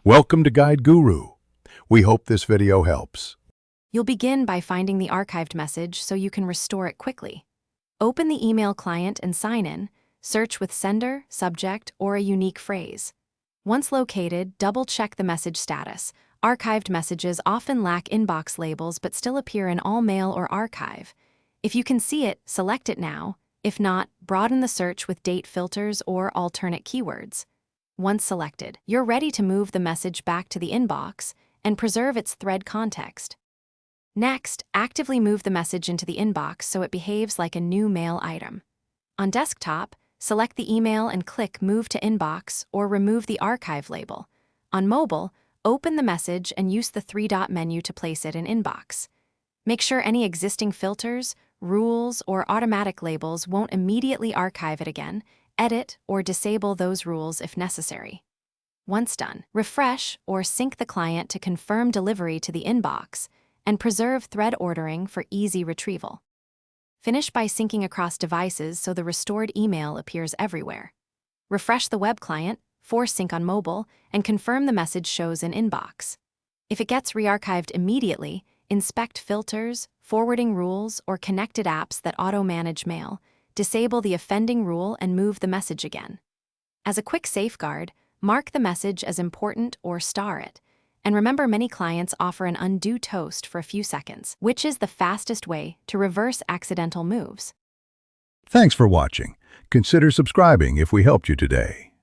Welcome to Guide Guru. We hope this video helps. You'll begin by finding the archived message so you can restore it quickly. Open the email client and sign in. Search with sender, subject, or a unique phrase. Once located, double-check the message status. Archived messages often lack inbox labels but still appear in all mail or archive. If you can see it, select it now. If not, broaden the search with date filters or alternate keywords. Once selected, you're ready to move the message back to the inbox and preserve its thread context. Next, actively move the message into the inbox so it behaves like a new mail item. On desktop, select the email and click Move to Inbox or remove the archive label. On mobile, open the message and use the three-dot menu to place it in Inbox. Make sure any existing filters, rules, or automatic labels won't immediately archive it again. Edit or disable those rules if necessary. Once done, refresh or sync the client to confirm delivery to the inbox and preserve thread ordering for easy retrieval. Finish by syncing across devices so the restored email appears everywhere. Refresh the web client, force sync on mobile, and confirm the message shows in inbox. If it gets re-archived immediately, inspect filters, forwarding rules, or connected apps that auto-manage mail. Disable the offending rule and move the message again. As a quick safeguard, mark the message as important or star it. And remember, many clients offer an undo toast for a few seconds, which is the fastest way to reverse accidental moves. Thanks for watching. Consider subscribing if we helped you today.